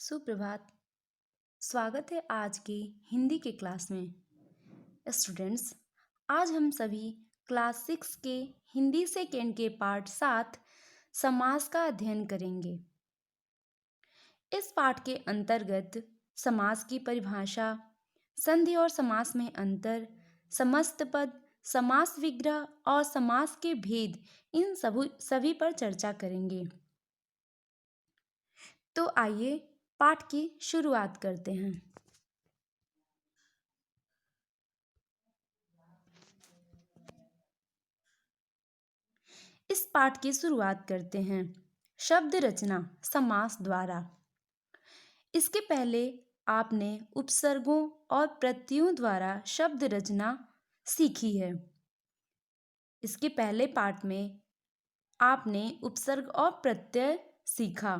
सुप्रभात। स्वागत है आज की हिंदी के क्लास में। स्टूडेंट्स, आज हम सभी क्लास 6 के हिंदी सेकेंड के पार्ट 7 समास का अध्ययन करेंगे। इस पाठ के अंतर्गत समास की परिभाषा, संधि और समास में अंतर, समस्त पद, समास विग्रह और समास के भेद, इन सभी पर चर्चा करेंगे। तो आइए पाठ की शुरुआत करते हैं। इस पाठ की शुरुआत करते हैं शब्द रचना समास द्वारा। इसके पहले आपने उपसर्गों और प्रत्ययों द्वारा शब्द रचना सीखी है। इसके पहले पाठ में आपने उपसर्ग और प्रत्यय सीखा।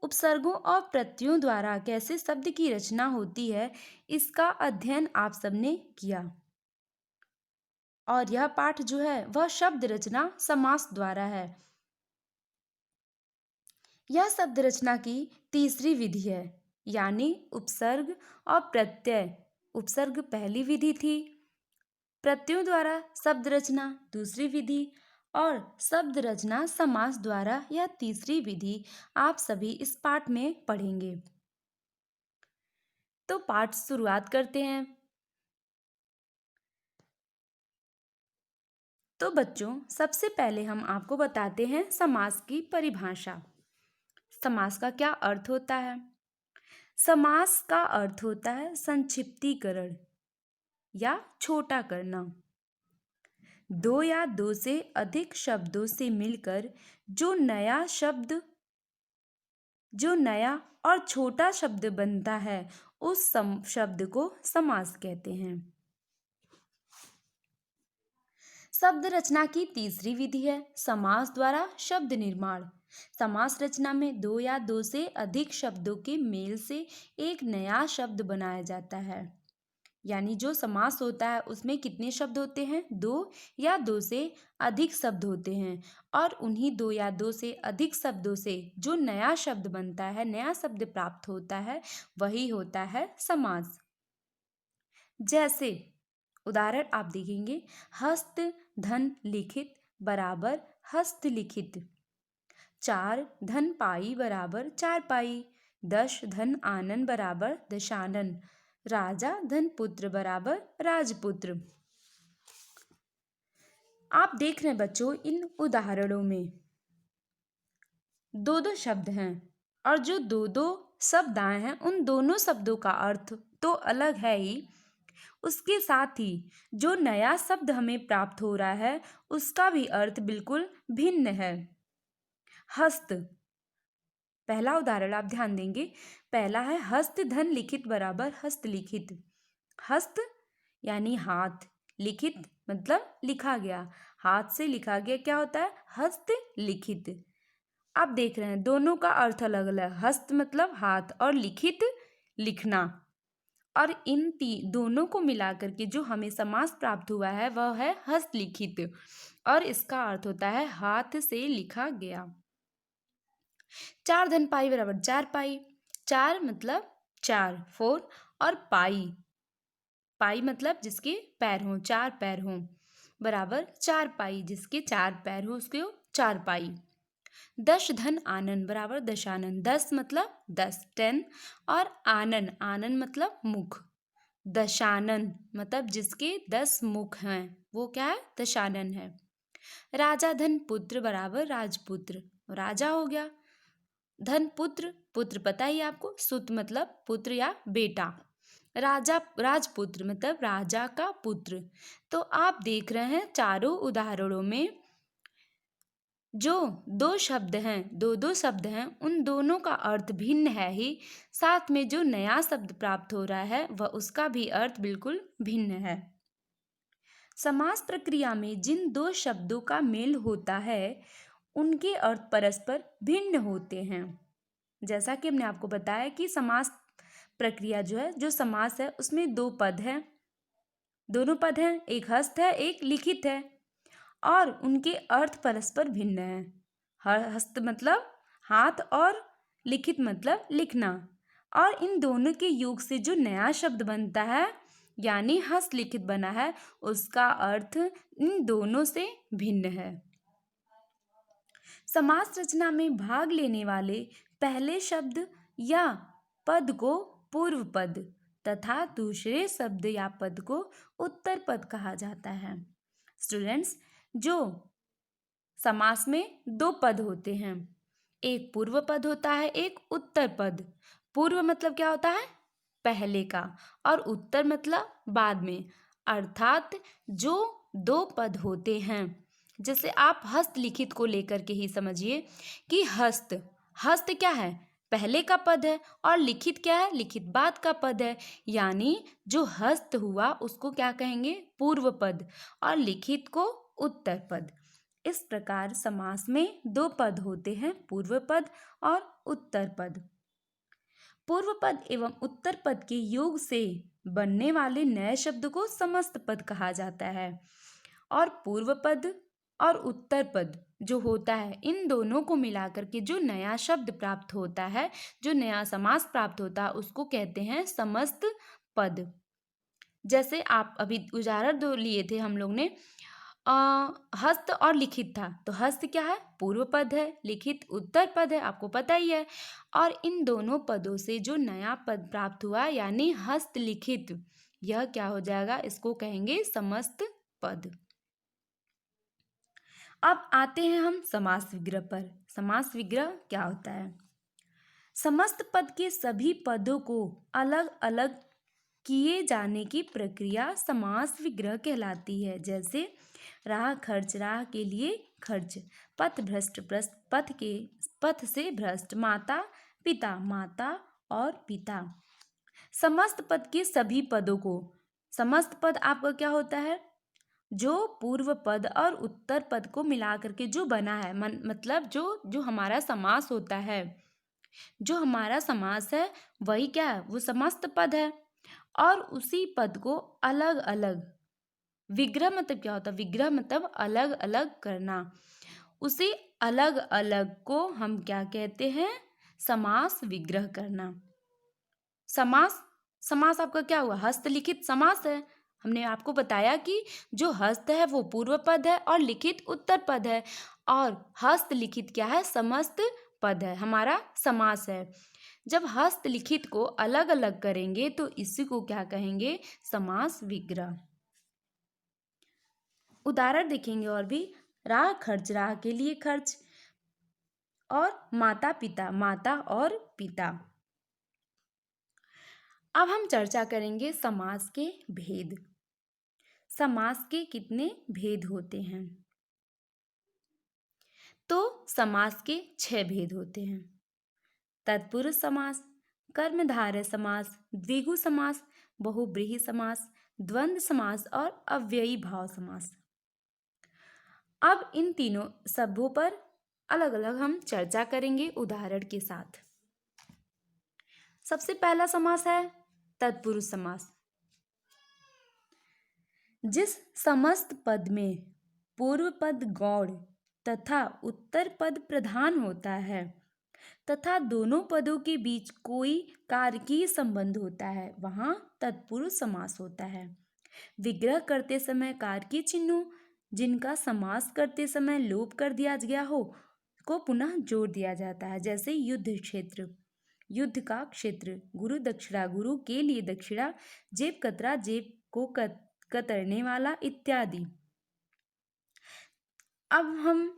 उपसर्गों और प्रत्ययों द्वारा कैसे शब्द की रचना होती है, इसका अध्ययन आप सबने किया। और यह पाठ जो है वह शब्द रचना समास द्वारा है। यह शब्द रचना की तीसरी विधि है, यानी उपसर्ग और प्रत्यय। उपसर्ग पहली विधि थी, प्रत्ययों द्वारा शब्द रचना दूसरी विधि और शब्द रचना समास द्वारा यह तीसरी विधि आप सभी इस पाठ में पढ़ेंगे। तो पाठ शुरुआत करते हैं। तो बच्चों, सबसे पहले हम आपको बताते हैं समास की परिभाषा। समास का क्या अर्थ होता है? समास का अर्थ होता है संक्षिप्तीकरण या छोटा करना। दो या दो से अधिक शब्दों से मिलकर जो नया और छोटा शब्द बनता है, उस शब्द को समास कहते हैं। शब्द रचना की तीसरी विधि है समास द्वारा शब्द निर्माण। समास रचना में दो या दो से अधिक शब्दों के मेल से एक नया शब्द बनाया जाता है। यानी जो समास होता है उसमें कितने शब्द होते हैं? दो या दो से अधिक शब्द होते हैं, और उन्हीं दो या दो से अधिक शब्दों से जो नया शब्द बनता है, नया शब्द प्राप्त होता है, वही होता है समास। जैसे उदाहरण आप देखेंगे, हस्त धन लिखित बराबर हस्तलिखित, चार धन पाई बराबर चारपाई, दश धन आनन बराबर दशानन, राजा धन पुत्र बराबर राजपुत्र। आप देख रहे हैं बच्चों, इन उदाहरणों में दो दो शब्द हैं, और जो दो दो शब्द आए हैं उन दोनों शब्दों का अर्थ तो अलग है ही, उसके साथ ही जो नया शब्द हमें प्राप्त हो रहा है उसका भी अर्थ बिल्कुल भिन्न है। हस्त, पहला उदाहरण आप ध्यान देंगे, पहला है हस्त धन लिखित बराबर हस्तलिखित। हस्त यानी हाथ, लिखित मतलब लिखा गया, हाथ से लिखा गया क्या होता है? हस्तलिखित। आप देख रहे हैं दोनों का अर्थ अलग अलग। हस्त मतलब हाथ और लिखित लिखना, और इन दोनों को मिलाकर के जो हमें समास प्राप्त हुआ है वह है हस्तलिखित, और इसका अर्थ होता है हाथ से लिखा गया। चार धन पाई बराबर चार पाई। चार मतलब चार, फोर, और पाई, पाई मतलब जिसके पैर हों, चार पैर हों, बराबर चार पाई, जिसके चार पैर हो उसके चार पाई। दश धन आनन बराबर दशानन। दस मतलब 10, 10, और आनन, आनन मतलब मुख, दशानन मतलब जिसके 10 मुख हैं, वो क्या है? दशानन है। राजा धन पुत्र बराबर राजपुत्र, राजा हो गया। धन पुत्र, पुत्र पता ही आपको, सुत मतलब पुत्र या बेटा। राजा, राजपुत्र मतलब राजा का पुत्र। तो आप देख रहे हैं चारों उदाहरणों में जो दो शब्द हैं, दो दो शब्द हैं, उन दोनों का अर्थ भिन्न है ही, साथ में जो नया शब्द प्राप्त हो रहा है वह उसका भी अर्थ बिल्कुल भिन्न है। समास प्रक्रिया में जिन दो शब्दों का मेल होता है उनके अर्थ परस्पर भिन्न होते हैं। जैसा कि हमने आपको बताया कि समास प्रक्रिया जो है, जो समास है, उसमें दो पद हैं, दोनों पद हैं, एक हस्त है एक लिखित है, और उनके अर्थ परस्पर भिन्न हैं। हस्त मतलब हाथ, और लिखित मतलब लिखना, और इन दोनों के योग से जो नया शब्द बनता है यानी हस्तलिखित बना है, उसका अर्थ इन दोनों से भिन्न है। समास रचना में भाग लेने वाले पहले शब्द या पद को पूर्व पद तथा दूसरे शब्द या पद को उत्तर पद कहा जाता है। स्टूडेंट्स, जो समास में दो पद होते हैं, एक पूर्व पद होता है, एक उत्तर पद। पूर्व मतलब क्या होता है? पहले का, और उत्तर मतलब बाद में। अर्थात जो दो पद होते हैं, जैसे आप हस्तलिखित को लेकर के ही समझिए कि हस्त हस्त क्या है? पहले का पद है, और लिखित क्या है? लिखित बाद का पद है। यानी जो हस्त हुआ उसको क्या कहेंगे? पूर्व पद, और लिखित को उत्तर पद। इस प्रकार समास में दो पद होते हैं, पूर्व पद और उत्तर पद। पूर्व पद एवं उत्तर पद के योग से बनने वाले नए शब्द को समस्त पद कहा जाता है। और पूर्व पद और उत्तर पद जो होता है, इन दोनों को मिलाकर के जो नया शब्द प्राप्त होता है, जो नया समास प्राप्त होता है, उसको कहते हैं समस्त पद। जैसे आप अभी उदाहरण दो लिए थे हम लोग ने, हस्त और लिखित था, तो हस्त क्या है? पूर्व पद है, लिखित उत्तर पद है, आपको पता ही है। और इन दोनों पदों से जो नया पद प्राप्त हुआ यानी हस्तलिखित, यह क्या हो जाएगा? इसको कहेंगे समस्त पद। अब आते हैं हम समास विग्रह पर। समास विग्रह क्या होता है? समस्त पद के सभी पदों को अलग अलग किए जाने की प्रक्रिया समास विग्रह कहलाती है। जैसे राह खर्च, राह के लिए खर्च, पथ भ्रष्ट, पथ के पथ से भ्रष्ट, माता पिता, माता और पिता। समस्त पद के सभी पदों को, समस्त पद आपका क्या होता है? जो पूर्व पद और उत्तर पद को मिला करके जो बना है, मतलब जो हमारा समास होता है, जो हमारा समास है वही क्या है? वो समस्त पद है। और उसी पद को अलग अलग, विग्रह मतलब क्या होता है? विग्रह मतलब अलग अलग करना। उसी अलग अलग को हम क्या कहते हैं? समास विग्रह करना। समास समास आपका क्या हुआ? हस्तलिखित समास है। हमने आपको बताया कि जो हस्त है वो पूर्व पद है और लिखित उत्तर पद है, और हस्तलिखित क्या है? समस्त पद है, हमारा समास है। जब हस्तलिखित को अलग अलग करेंगे तो इसी को क्या कहेंगे? समास विग्रह। उदाहरण देखेंगे और भी। राह खर्च, राह के लिए खर्च, और माता पिता, माता और पिता। अब हम चर्चा करेंगे समास के भेद। समास के कितने भेद होते हैं? तो समास के 6 भेद होते हैं। तत्पुरुष समास, कर्मधारय समास, द्विगु समास, बहुब्रीहि समास, द्वंद्व समास और अव्ययी भाव समास। अब इन तीनों शब्दों पर अलग अलग हम चर्चा करेंगे उदाहरण के साथ। सबसे पहला समास है तत्पुरुष समास। जिस समस्त पद में पूर्व पद गौड़ तथा उत्तर पद प्रधान होता है तथा दोनों पदों के बीच कोई कारकीय संबंध होता है, वहाँ तत्पुरुष समास होता है। विग्रह करते समय कारकीय चिन्हों जिनका समास करते समय लोप कर दिया गया हो को पुनः जोड़ दिया जाता है। जैसे युद्ध क्षेत्र, युद्ध का क्षेत्र, गुरु दक्षिणा, गुरु के लिए दक्षिणा, जेब कतरा, जेब को कतरने वाला इत्यादि। अब हम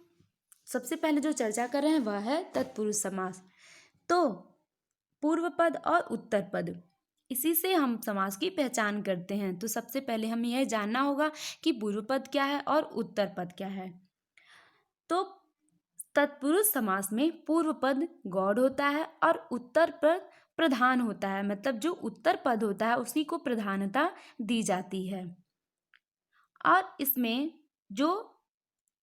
सबसे पहले जो चर्चा कर रहे हैं वह है तत्पुरुष समास। तो पूर्व पद और उत्तर पद, इसी से हम समास की पहचान करते हैं। तो सबसे पहले हमें यह जानना होगा कि पूर्व पद क्या है और उत्तर पद क्या है। तो तत्पुरुष समास में पूर्व पद गौड़ होता है और उत्तर पद प्रधान होता है, मतलब जो उत्तर पद होता है उसी को प्रधानता दी जाती है। और इसमें जो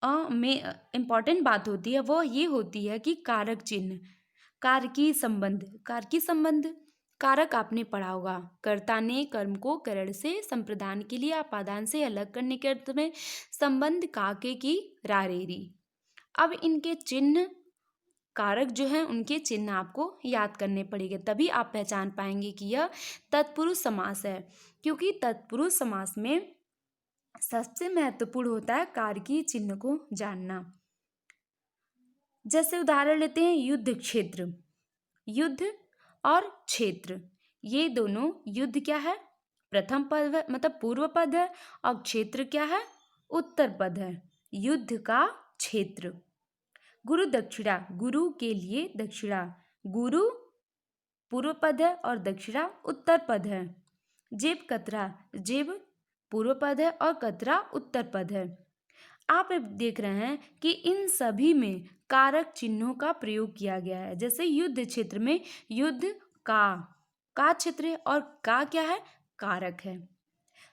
में इम्पॉर्टेंट बात होती है वो ये होती है कि कारक चिन्ह, कारकी संबंध। कारकी संबंध, कारक आपने पढ़ा होगा, कर्ता ने कर्म को करण से संप्रदान के लिए अपादान से अलग करने के अर्थ में संबंध काके की रारेरी। अब इनके चिन्ह कारक जो हैं उनके चिन्ह आपको याद करने पड़ेंगे, तभी आप पहचान पाएंगे कि यह तत्पुरुष समास है। क्योंकि तत्पुरुष समास में सबसे महत्वपूर्ण होता है कारकीय चिन्ह को जानना। जैसे उदाहरण लेते हैं युद्ध क्षेत्र। युद्ध और क्षेत्र, ये दोनों, युद्ध क्या है, प्रथम पद है, मतलब पूर्व पद है, और क्षेत्र क्या है, उत्तर पद है। युद्ध का क्षेत्र। गुरु दक्षिणा, गुरु के लिए दक्षिणा, गुरु पूर्व पद है और दक्षिणा उत्तर पद है। जेब कतरा, जेब पूर्व पद है और कतरा उत्तर पद है। आप अब देख रहे हैं कि इन सभी में कारक चिन्हों का प्रयोग किया गया है। जैसे युद्ध क्षेत्र में युद्ध का क्षेत्र है और का क्या है, कारक है।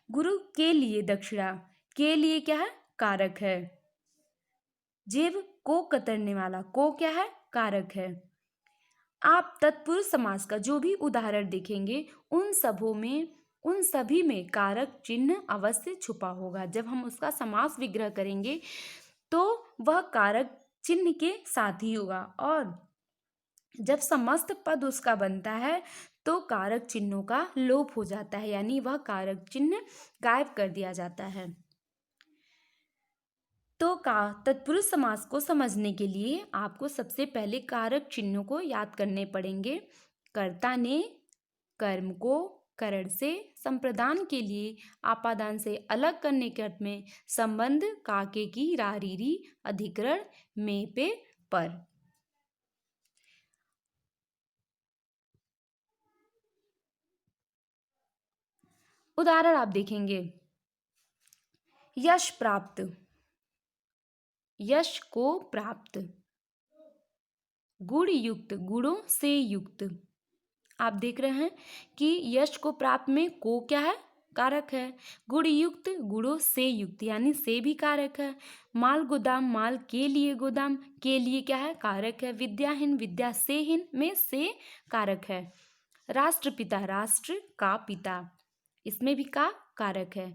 गुरु के लिए दक्षिणा, के लिए क्या है, कारक है। जेब को कतरने वाला, को क्या है, कारक है। आप तत्पुरुष समास का जो भी उदाहरण देखेंगे उन सभी में कारक चिन्ह अवश्य छुपा होगा। जब हम उसका समास विग्रह करेंगे तो वह कारक चिन्ह के साथ ही होगा, और जब समस्त पद उसका बनता है तो कारक चिन्हों का लोप हो जाता है, यानी वह कारक चिन्ह गायब कर दिया जाता है। तो तत्पुरुष समास को समझने के लिए आपको सबसे पहले कारक चिन्हों को याद करने पड़ेंगे। कर्ता ने कर्म को करण से, संप्रदान के लिए आपादान से अलग करने के अर्थ में, संबंध काके की रारीरी, अधिकरण में पे पर। उदाहरण आप देखेंगे, यश प्राप्त, यश को प्राप्त। गुण युक्त, गुणों से युक्त। आप देख रहे हैं कि यश को प्राप्त में को क्या है, कारक है। गुण युक्त, गुणों से युक्त, यानी से भी कारक है। माल गोदाम, माल के लिए गोदाम, के लिए क्या है, कारक है। विद्याहीन, विद्या से हीन में से कारक है। राष्ट्रपिता, राष्ट्र का पिता, इसमें भी का कारक है।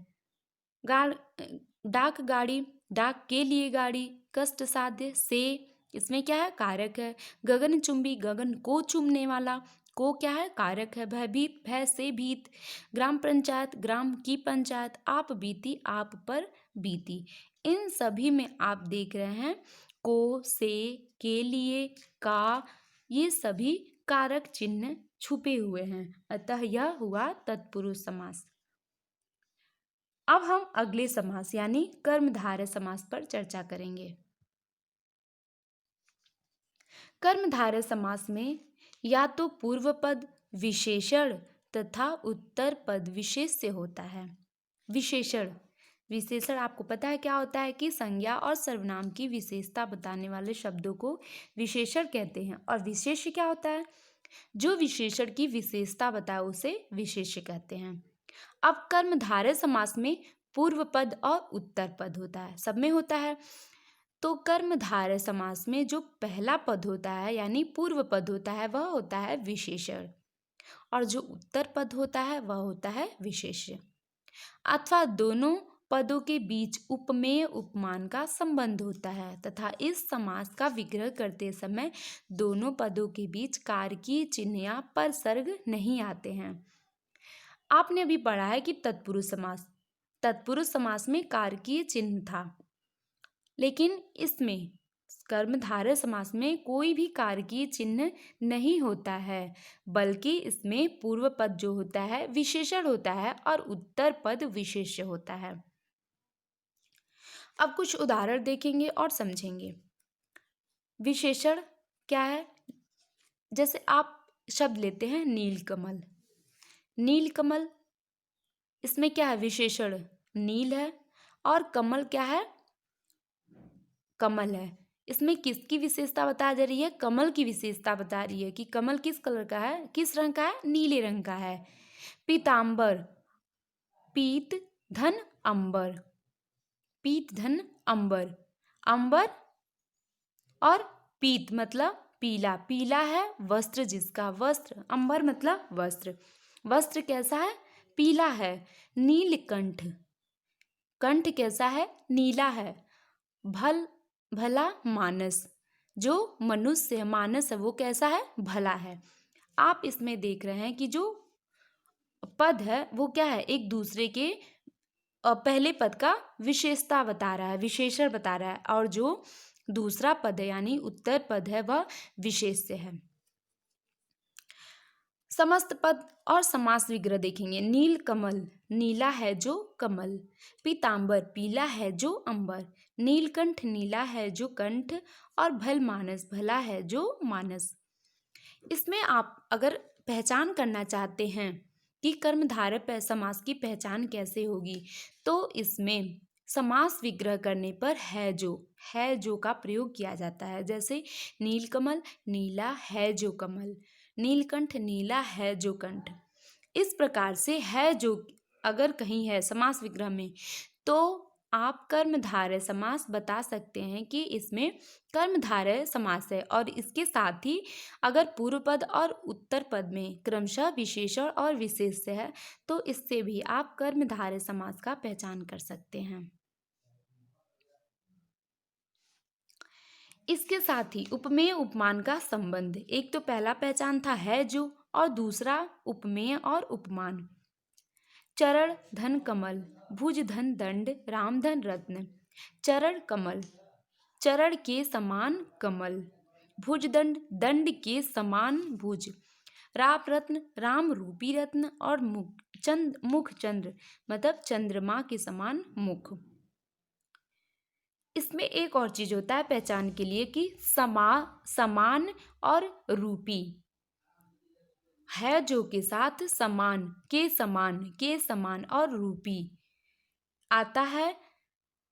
डाक गाड़ी, डाक के लिए गाड़ी, कष्ट साध्य से, इसमें क्या है, कारक है। गगनचुंबी, गगन को चूमने वाला, को क्या है, कारक है। भयभीत, भय से भीत। ग्राम पंचायत, ग्राम की पंचायत। आप बीती, आप पर बीती। इन सभी में आप देख रहे हैं को, से, के लिए, का, ये सभी कारक चिन्ह छुपे हुए हैं। अतः यह हुआ तत्पुरुष समास। अब हम अगले समास यानी कर्मधारय समास पर चर्चा करेंगे। कर्मधारय समास में या तो पूर्व पद विशेषण तथा उत्तर पद विशेष्य होता है। विशेषण, विशेषण आपको पता है क्या होता है कि संज्ञा और सर्वनाम की विशेषता बताने वाले शब्दों को विशेषण कहते हैं। और विशेष्य क्या होता है, जो विशेषण की विशेषता बताए उसे विशेष्य कहते हैं। अब कर्मधारय समास में पूर्व पद और उत्तर पद होता है, सब में होता है। तो कर्मधारय समास में जो पहला पद होता है यानी पूर्व पद होता है वह होता है विशेषण, और जो उत्तर पद होता है वह होता है विशेष्य। अथवा दोनों पदों के बीच उपमेय उपमान का संबंध होता है तथा इस समास का विग्रह करते समय दोनों पदों के बीच कारकीय चिन्ह या परसर्ग नहीं आते हैं। आपने अभी पढ़ा है कि तत्पुरुष समास में कारकीय चिन्ह था, लेकिन इसमें कर्मधारय समास में कोई भी कारकीय चिन्ह नहीं होता है, बल्कि इसमें पूर्व पद जो होता है विशेषण होता है और उत्तर पद विशेष्य होता है। अब कुछ उदाहरण देखेंगे और समझेंगे। विशेषण क्या है, जैसे आप शब्द लेते हैं नीलकमल। नीलकमल, इसमें क्या है, विशेषण नील है और कमल क्या है, कमल है। इसमें किसकी विशेषता बता जा रही है, कमल की विशेषता बता रही है कि कमल किस कलर का है, किस रंग का है, नीले रंग का है। पीतांबर, पीत धन अंबर, पीत धन अंबर, अंबर और पीत मतलब पीला, पीला है वस्त्र जिसका, वस्त्र, अंबर मतलब वस्त्र, वस्त्र कैसा है, पीला है। नीलकंठ, कंठ कैसा है, नीला है। भला मानस, जो मनुष्य मानस है वो कैसा है, भला है। आप इसमें देख रहे हैं कि जो पद है वो क्या है, एक दूसरे के पहले पद का विशेषता बता रहा है, विशेषण बता रहा है, और जो दूसरा पद है यानी उत्तर पद है वह विशेष्य है। समस्त पद और समास विग्रह देखेंगे। नील कमल, नीला है जो कमल। पीतांबर, पीला है जो अंबर। नीलकंठ, नीला है जो कंठ। और भल मानस, भला है जो मानस। इसमें आप अगर पहचान करना चाहते हैं कि कर्मधारय समास की पहचान कैसे होगी, तो इसमें समास विग्रह करने पर है जो का प्रयोग किया जाता है। जैसे नीलकमल, नीला है जो कमल। नीलकंठ, नीला है जो कंठ। इस प्रकार से है जो अगर कहीं है समास विग्रह में, तो आप कर्मधारय समास बता सकते हैं कि इसमें कर्मधारय समास है। और इसके साथ ही अगर पूर्व पद और उत्तर पद में क्रमशः विशेषण और विशेष्य है, तो इससे भी आप कर्मधारय समास का पहचान कर सकते हैं। इसके साथ ही उपमेय उपमान का संबंध, एक तो पहला पहचान था है जो, और दूसरा उपमेय और उपमान। चरण धन कमल, भुज धन दंड, राम धन रत्न। चरण कमल, चरण के समान कमल। भुज दंड, दंड के समान भुज। राम रत्न, राम रूपी रत्न। और मुख चंद्र मतलब चंद्रमा के समान मुख। इसमें एक और चीज होता है पहचान के लिए कि समान और रूपी। है जो के साथ समान, के समान और रूपी आता है,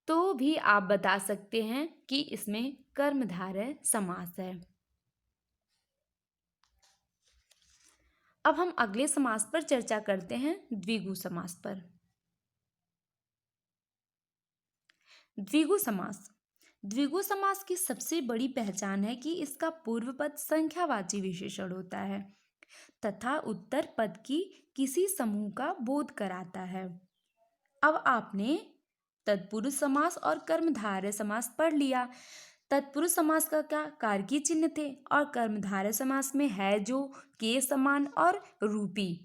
तो भी आप बता सकते हैं कि इसमें कर्मधारय समास है। अब हम अगले समास पर चर्चा करते हैं, द्विगु समास पर। द्विगु समास, द्विगु समास की सबसे बड़ी पहचान है कि इसका पूर्व पद संख्यावाची विशेषण होता है तथा उत्तर पद की किसी समूह का बोध कराता है। अब आपने तत्पुरुष समास और कर्मधारय समास पढ़ लिया। तत्पुरुष समास का क्या कारकी चिन्ह थे, और कर्मधारय समास में है जो, के समान और रूपी।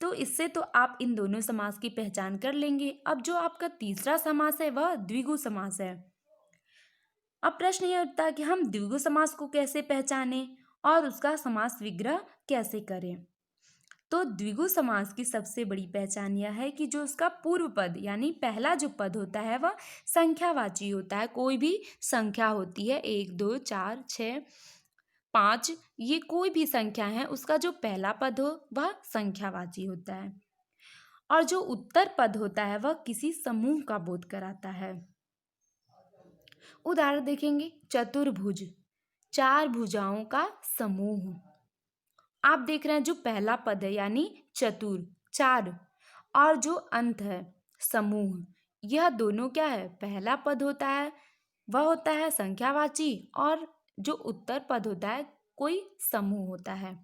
तो इससे तो आप इन दोनों समास की पहचान कर लेंगे। अब जो आपका तीसरा समास है वह द्विगु समास है। अब प्रश्न ये उठता है कि हम द्विगु समास को कैसे पहचानें और उसका समास विग्रह कैसे करें। तो द्विगु समास की सबसे बड़ी पहचान यह है कि जो उसका पूर्व पद यानी पहला जो पद होता है वह संख्यावाची होता है। कोई भी संख्या होती है, 1 2 4 6 5, ये कोई भी संख्या है, उसका जो पहला पद हो वह संख्यावाची होता है। और जो उत्तर पद होता है वह किसी समूह का बोध कराता है। उदाहरण देखेंगे, चतुर्भुज, 4 भुजाओं का समूह। आप देख रहे हैं जो पहला पद है यानी चतुर, 4, और जो अंत है समूह, यह दोनों क्या है, पहला पद होता है वह होता है संख्यावाची, और जो उत्तर पद होता है कोई समूह होता है।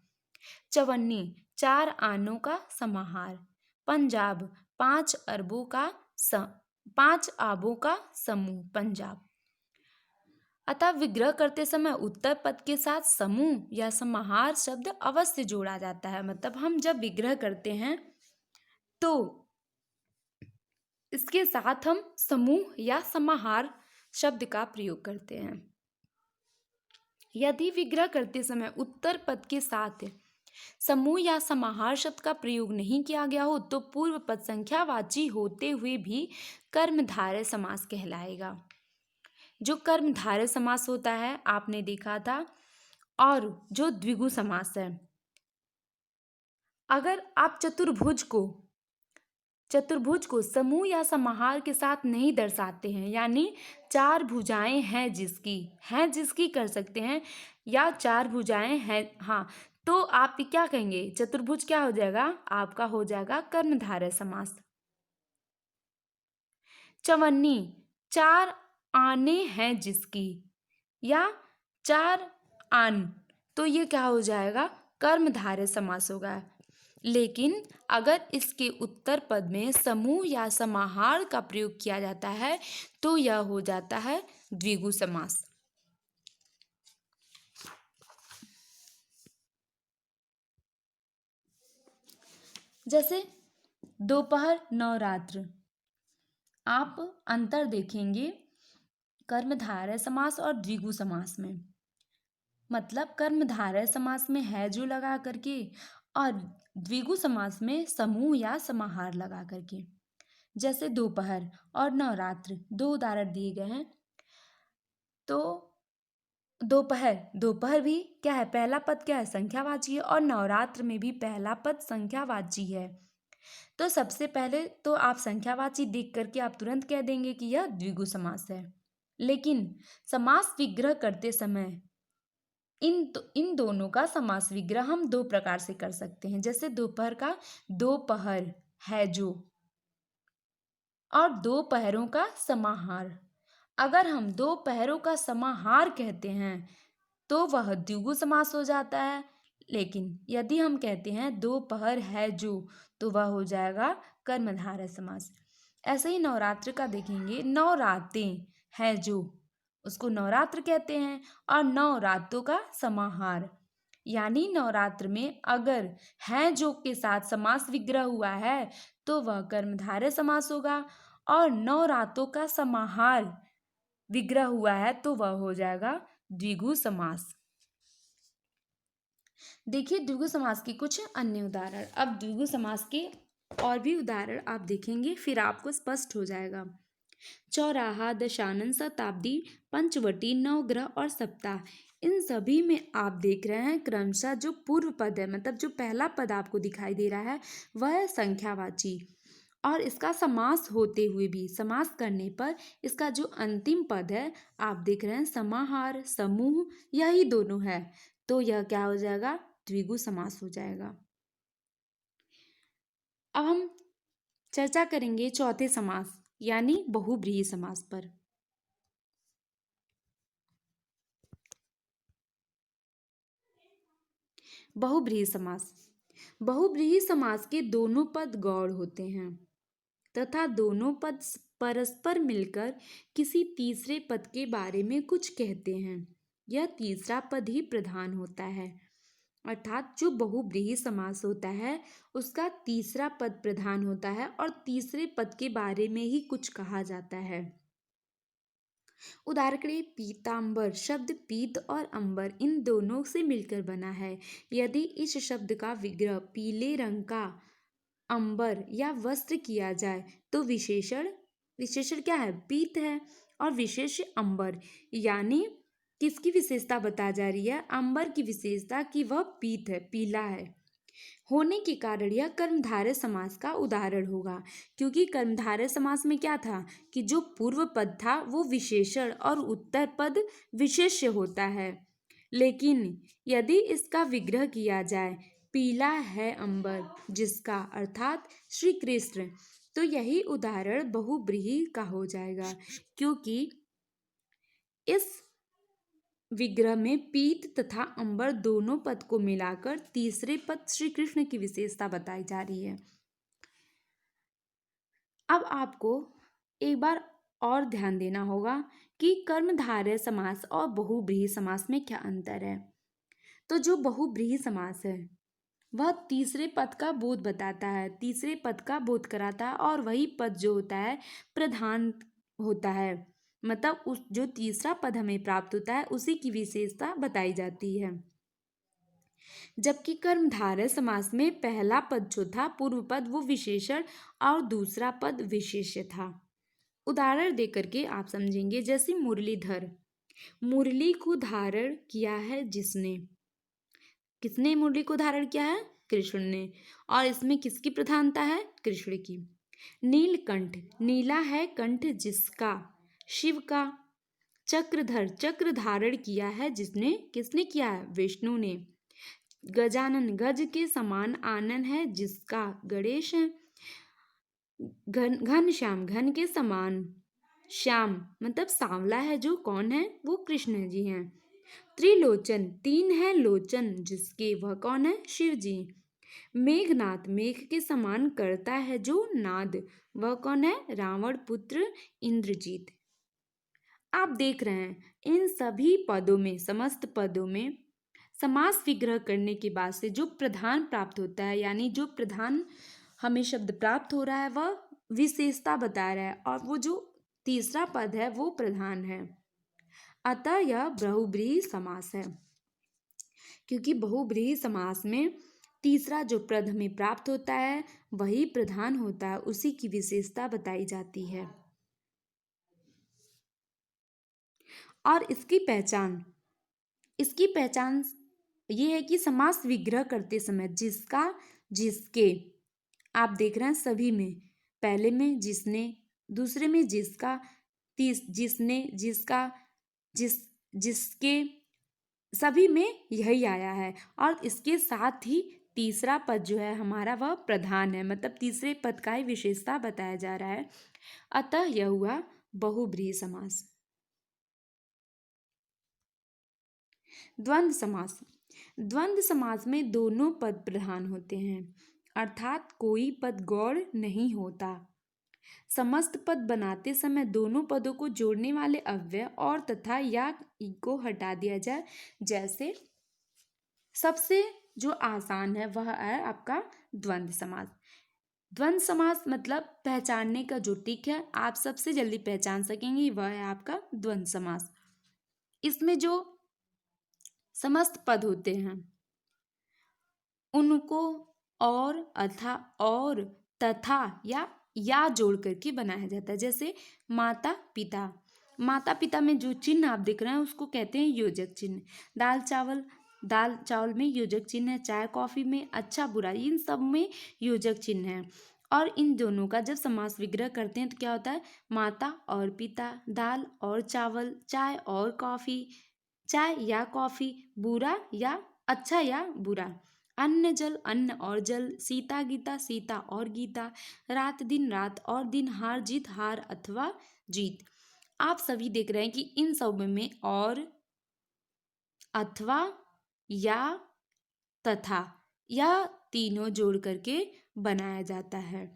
चवन्नी, 4 आनों का समाहार। पंजाब, 5 आबों का समूह पंजाब। अतः विग्रह करते समय उत्तर पद के साथ समूह या समाहार शब्द अवश्य जोड़ा जाता है। मतलब हम जब विग्रह करते हैं तो इसके साथ हम समूह या समाहार शब्द का प्रयोग करते हैं। यदि विग्रह करते समय उत्तर पद के साथ समूह या समाहार शब्द का प्रयोग नहीं किया गया हो, तो पूर्व पद संख्यावाची होते हुए भी कर्मधारय समास कहलाएगा। जो कर्मधारय समास होता है आपने देखा था, और जो द्विगु समास है, अगर आप चतुर्भुज को समूह या समाहार के साथ नहीं दर्शाते हैं, यानी 4 भुजाएं हैं जिसकी कर सकते हैं, या 4 भुजाएं हैं, हाँ, तो आप क्या कहेंगे, चतुर्भुज क्या हो जाएगा, आपका हो जाएगा कर्मधारय समास। चवन्नी, 4 आने हैं जिसकी, या 4 आन, तो ये क्या हो जाएगा, कर्मधारय समास होगा। लेकिन अगर इसके उत्तर पद में समूह या समाहार का प्रयोग किया जाता है तो यह हो जाता है द्विगु समास। जैसे दोपहर, नवरात्र, आप अंतर देखेंगे कर्मधारय समास और द्विगु समास में। मतलब कर्मधारय समास में है जो लगा करके और द्विगु समास में समूह या समाहार लगा करके। जैसे दोपहर और नवरात्र, दो उदाहरण दिए गए हैं। तो दोपहर, दोपहर भी क्या है, पहला पद क्या है, संख्यावाची है, और नवरात्र में भी पहला पद संख्यावाची है। तो सबसे पहले तो आप संख्यावाची देख करके आप तुरंत कह देंगे कि यह द्विगु समास है। लेकिन समास विग्रह करते समय इन दोनों का समास विग्रह हम दो प्रकार से कर सकते हैं। जैसे दोपहर का दोपहर है जो, और दो पहरों का समाहार। अगर हम दो पहरों का समाहार कहते हैं तो वह द्विगु समास हो जाता है। लेकिन यदि हम कहते हैं दो पहर है जो, तो वह हो जाएगा कर्मधारय समास। ऐसे ही नवरात्र का देखेंगे, नौ रातें है जो, उसको नवरात्र कहते हैं, और नौ रातों का समाहार। यानी नवरात्र में अगर है जो के साथ समास विग्रह हुआ है तो वह कर्मधारय समास होगा, और नौ रातों का समाहार विग्रह हुआ है तो वह हो जाएगा द्विगु समास। देखिए द्विगु समास के कुछ अन्य उदाहरण। अब द्विगु समास के और भी उदाहरण आप देखेंगे, फिर आपको स्पष्ट हो जाएगा। चौराहा, दशानन, शताब्दी, पंचवटी, नवग्रह और सप्ताह, इन सभी में आप देख रहे हैं क्रमशः जो पूर्व पद है, मतलब जो पहला पद आपको दिखाई दे रहा है वह है संख्यावाची, और इसका समास होते हुए भी, समास करने पर इसका जो अंतिम पद है आप देख रहे हैं समाहार, समूह, यही दोनों है। तो यह क्या हो जाएगा, द्विगु समास हो जाएगा। अब हम चर्चा करेंगे चौथे समास यानी बहुव्रीहि समास पर। बहुव्रीहि समास, बहुव्रीहि समास के दोनों पद गौड़ होते हैं तथा दोनों पद परस्पर मिलकर किसी तीसरे पद के बारे में कुछ कहते हैं। यह तीसरा पद ही प्रधान होता है, अर्थात जो बहुव्रीहि समास होता है उसका तीसरा पद प्रधान होता है और तीसरे पद के बारे में ही कुछ कहा जाता है। उदाहरण के लिए पीतांबर शब्द पीत और अंबर इन दोनों से मिलकर बना है। यदि इस शब्द का विग्रह पीले रंग का अंबर या वस्त्र किया जाए तो विशेषण, विशेषण क्या है, पीत है, और विशेष अंबर, यानी किसकी विशेषता बता जा रही है, अंबर की विशेषता कि वह पीत है, पीला है होने के कारण यह कर्मधारय समास का उदाहरण होगा। क्योंकि कर्मधारय समास में क्या था कि जो पूर्व पद था वो विशेषण और उत्तर पद विशेष्य होता है। लेकिन यदि इसका विग्रह किया जाए पीला है अंबर जिसका, अर्थात श्री कृष्ण, तो यही उदाहरण बहुव्रीहि का हो जाएगा। क्योंकि इस विग्रह में पीत तथा अंबर दोनों पद को मिलाकर तीसरे पद श्री कृष्ण की विशेषता बताई जा रही है। अब आपको एक बार और ध्यान देना होगा कि कर्मधारय समास और बहुव्रीहि समास में क्या अंतर है। तो जो बहुव्रीहि समास है वह तीसरे पद का बोध बताता है, तीसरे पद का बोध कराता है, और वही पद जो होता है प्रधान होता है, मतलब उस जो तीसरा पद हमें प्राप्त होता है उसी की विशेषता बताई जाती है। जबकि कर्मधारय समास में पहला पद जो था पूर्व पद वो विशेषण और दूसरा पद विशेष्य था। उदाहरण देकर के आप समझेंगे। जैसे मुरलीधर, मुरली को धारण किया है जिसने, किसने मुरली को धारण किया है, कृष्ण ने, और इसमें किसकी प्रधानता है, कृष्ण की। नीलकंठ, नीला है कंठ जिसका, शिव का। चक्रधर, चक्र धारण किया है जिसने, किसने किया है, विष्णु ने। गजानन, गज के समान आनन है जिसका, गणेश है। घनश्याम, घन के समान श्याम मतलब सांवला है जो, कौन है, वो कृष्ण जी हैं। त्रिलोचन, तीन है लोचन जिसके, वह कौन है, शिव जी। मेघनाथ, मेघ के समान करता है जो नाद, वह कौन है, रावण पुत्र इंद्रजीत। आप देख रहे हैं इन सभी पदों में, समस्त पदों में समास विग्रह करने के बाद से जो प्रधान प्राप्त होता है, यानी जो प्रधान हमें शब्द प्राप्त हो रहा है वह विशेषता बता रहा है, और वो जो तीसरा पद है वो प्रधान है। अतः यह बहुब्रीहि समास है, क्योंकि बहुब्रीहि समास में तीसरा जो पद हमें प्राप्त होता है वही प्रधान होता है, उसी की विशेषता बताई जाती है। और इसकी पहचान ये है कि समास विग्रह करते समय जिसका, जिसके, आप देख रहे हैं सभी में, पहले में जिसने, दूसरे में जिसका, जिसने, जिसका, जिसके, सभी में यही आया है। और इसके साथ ही तीसरा पद जो है हमारा वह प्रधान है, मतलब तीसरे पद का ही विशेषता बताया जा रहा है। अतः यह हुआ बहुब्रीहि समास। द्वंद्व समास। द्वंद्व समास में दोनों पद प्रधान होते हैं, अर्थात कोई पद गौण नहीं होता। समस्त पद बनाते समय दोनों पदों को जोड़ने वाले अव्यय और तथा या को हटा दिया जाए। जैसे सबसे जो आसान है वह है आपका द्वंद्व समास। द्वंद्व समास मतलब पहचानने का जो टिक है, आप सबसे जल्दी पहचान सकेंगे, वह है आपका द्वंद्व समास। इसमें जो समस्त पद होते हैं उनको और, अथा, और, तथा या जोड़ करके बनाया जाता है। जैसे माता पिता, माता पिता में जो चिन्ह आप देख रहे हैं उसको कहते हैं योजक चिन्ह। दाल चावल में योजक चिन्ह है। चाय कॉफी में अच्छा बुरा, इन सब में योजक चिन्ह है। और इन दोनों का जब समास विग्रह करते हैं तो क्या होता है, माता और पिता, दाल और चावल, चाय और कॉफी, चाय या कॉफी, बुरा या अच्छा या बुरा, अन्न जल, अन्न और जल, सीता गीता, सीता और गीता, रात दिन, रात और दिन, हार जीत, हार अथवा जीत। आप सभी देख रहे हैं कि इन सब में और, अथवा, या, तथा, यह तीनों जोड़ करके बनाया जाता है।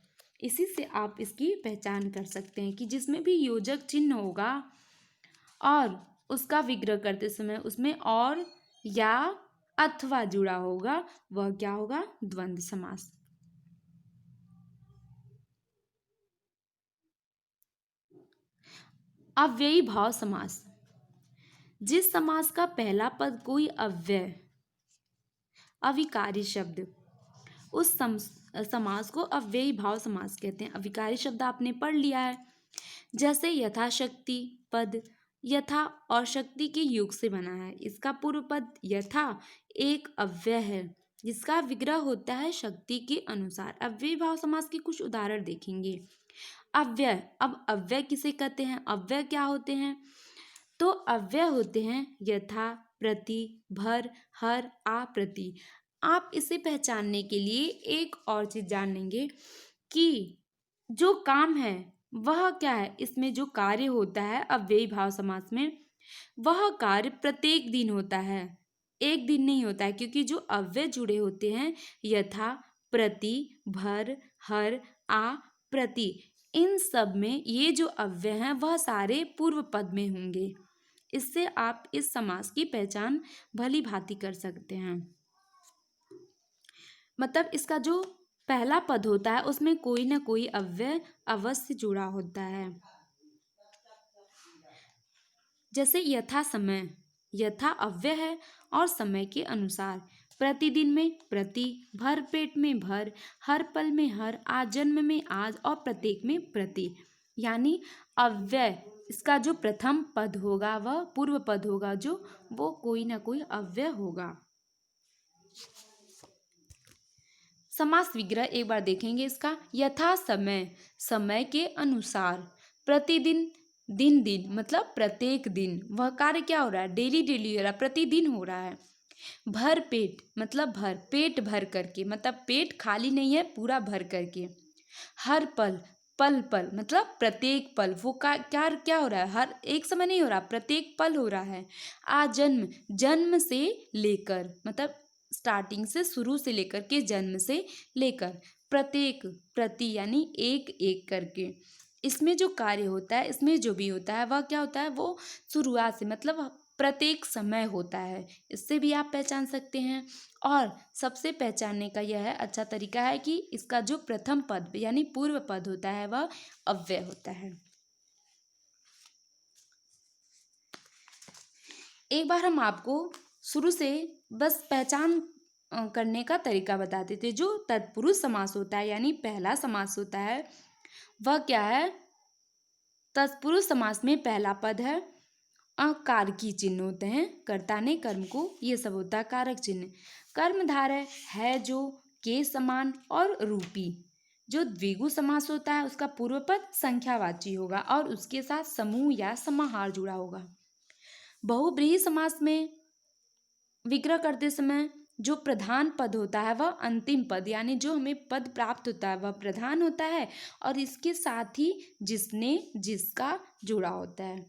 इसी से आप इसकी पहचान कर सकते हैं कि जिसमें भी योजक चिन्ह होगा और उसका विग्रह करते समय उसमें और या अथवा जुड़ा होगा, वह क्या होगा, द्वंद्व समास। अव्ययी भाव समास। जिस समास का पहला पद कोई अव्यय, अविकारी शब्द, उस समास को अव्ययी भाव समास कहते हैं। अविकारी शब्द आपने पढ़ लिया है। जैसे यथाशक्ति पद यथा और शक्ति के योग से बना है। इसका पूर्व पद यथा एक अव्यय है जिसका विग्रह होता है शक्ति के अनुसार। अव्ययी भाव समास के कुछ उदाहरण देखेंगे। अव्यय, अब अव्यय किसे कहते हैं, अव्यय क्या होते हैं, तो अव्यय होते हैं यथा, प्रति, भर, हर, आ, प्रति। आप इसे पहचानने के लिए एक और चीज जान लेंगे कि जो काम है वह क्या है। इसमें जो कार्य होता है अव्ययी भाव समास में, वह कार्य प्रत्येक दिन होता है, एक दिन नहीं होता है, क्योंकि जो अव्यय जुड़े होते हैं यथा, प्रति, भर, हर, आ, प्रति, इन सब में ये जो अव्यय हैं वह सारे पूर्व पद में होंगे। इससे आप इस समास की पहचान भली भांति कर सकते हैं। मतलब इसका जो पहला पद होता है उसमें कोई ना कोई अव्यय अवश्य जुड़ा होता है। जैसे यथा समय, यथा अव्यय है और समय के अनुसार। प्रतिदिन में प्रति, भर पेट में भर, हर पल में हर, आज जन्म में आज और प्रत्येक में प्रति, यानी अव्यय इसका जो प्रथम पद होगा वह पूर्व पद होगा, जो वो कोई ना कोई अव्यय होगा। समास विग्रह एक बार देखेंगे इसका। यथा समय, समय के अनुसार। प्रतिदिन, दिन दिन मतलब प्रत्येक दिन, वह कार्य क्या हो रहा है, डेली डेली हो रहा है, प्रतिदिन हो रहा है। भर पेट मतलब भर, पेट भर करके, मतलब पेट खाली नहीं है, पूरा भर करके। हर पल, पल पल मतलब प्रत्येक पल, वो क्या क्या हो रहा है, हर एक समय नहीं हो रहा, प्रत्येक पल हो रहा है। जन्म, जन्म से लेकर मतलब स्टार्टिंग से, शुरू से लेकर के, जन्म से लेकर, प्रत्येक, प्रति यानी एक एक करके। इसमें जो कार्य होता है, इसमें जो भी होता है वह क्या होता है, वो शुरुआत से मतलब प्रत्येक समय होता है, इससे भी आप पहचान सकते हैं। और सबसे पहचानने का यह अच्छा तरीका है कि इसका जो प्रथम पद यानी पूर्व पद होता है वह अव्यय होता है। एक बार हम आपको शुरू से बस पहचान करने का तरीका बताते थे। जो तत्पुरुष समास होता है यानी पहला समास होता है वह क्या है? तत्पुरुष समास में पहला पद है कारकी चिन्ह होते हैं, कर्ता ने कर्म को, ये सब होता है कारक चिन्ह। कर्मधारय है जो, के समान और रूपी। जो द्विगु समास होता है उसका पूर्व पद संख्यावाची होगा और उसके साथ समूह या समाहार जुड़ा होगा। बहुब्रीहि समास में विग्रह करते समय जो प्रधान पद होता है वह अंतिम पद यानी जो हमें पद प्राप्त होता है वह प्रधान होता है और इसके साथ ही जिसने जिसका जुड़ा होता है।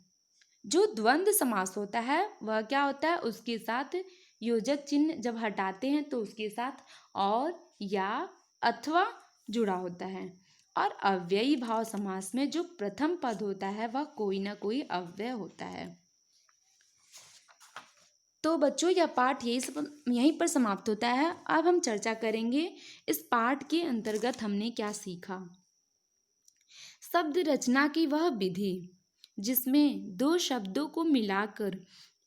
जो द्वंद्व समास होता है वह क्या होता है? उसके साथ योजक चिन्ह जब हटाते हैं तो उसके साथ और या अथवा जुड़ा होता है। और अव्ययी भाव समास में जो प्रथम पद होता है वह कोई ना कोई अव्यय होता है। तो बच्चों यह पाठ यहीं पर समाप्त होता है। अब हम चर्चा करेंगे इस पाठ के अंतर्गत हमने क्या सीखा। शब्द रचना की वह विधि जिसमें दो शब्दों को मिलाकर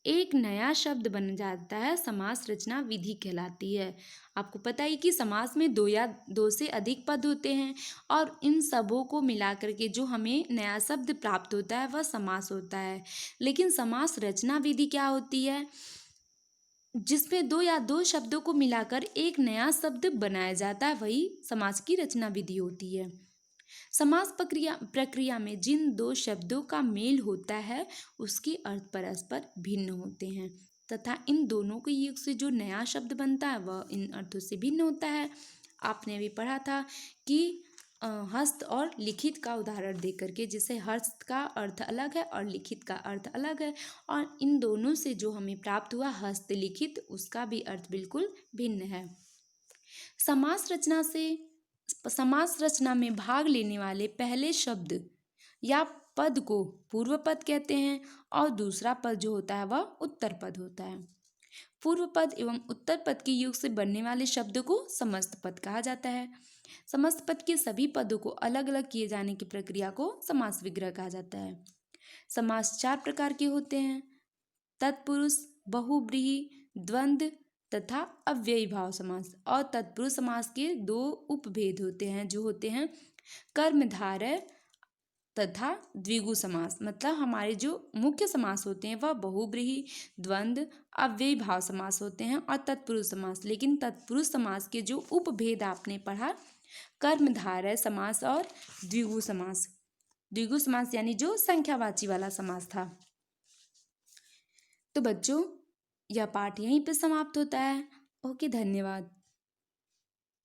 एक नया शब्द बन जाता है समास रचना विधि कहलाती है। आपको पता है कि समास में दो या दो से अधिक पद होते हैं और इन सबों को मिलाकर के जो हमें नया शब्द प्राप्त होता है वह समास होता है। लेकिन समास रचना विधि क्या होती है? जिसमें दो या दो शब्दों को मिलाकर एक नया शब्द बनाया जाता है वही समास की रचना विधि होती है। समास प्रक्रिया में जिन दो शब्दों का मेल होता है उसके अर्थ परस्पर भिन्न होते हैं तथा इन दोनों के योग से जो नया शब्द बनता है वह इन अर्थों से भिन्न होता है। आपने भी पढ़ा था कि हस्त और लिखित का उदाहरण दे करके, जिसे हस्त का अर्थ अलग है और लिखित का अर्थ अलग है और इन दोनों से जो हमें प्राप्त हुआ हस्तलिखित उसका भी अर्थ बिल्कुल भिन्न है। समास रचना में भाग लेने वाले पहले शब्द या पद को पूर्व पद कहते हैं और दूसरा पद जो होता है वह उत्तर पद होता है। पूर्व पद एवं उत्तर पद के योग से बनने वाले शब्द को समस्त पद कहा जाता है। समस्त पद के सभी पदों को अलग अलग किए जाने की प्रक्रिया को समास विग्रह कहा जाता है। समास 4 प्रकार के होते हैं: तत्पुरुष, बहुब्रीहि, द्वंद्व तथा अव्ययी भाव समास। और तत्पुरुष समास के 2 उपभेद होते हैं जो होते हैं कर्मधारय तथा द्विगु समास। मतलब हमारे जो मुख्य समास होते हैं वह बहुब्रीहि, द्वंद्व, अव्ययी भाव समास होते हैं और तत्पुरुष समास। लेकिन तत्पुरुष समास के जो उपभेद आपने पढ़ा कर्मधारय समास और द्विगु समास। द्विगु समास यानी जो संख्यावाची वाला समास था। तो बच्चों यह पाठ यहीं पर समाप्त होता है। ओके, धन्यवाद।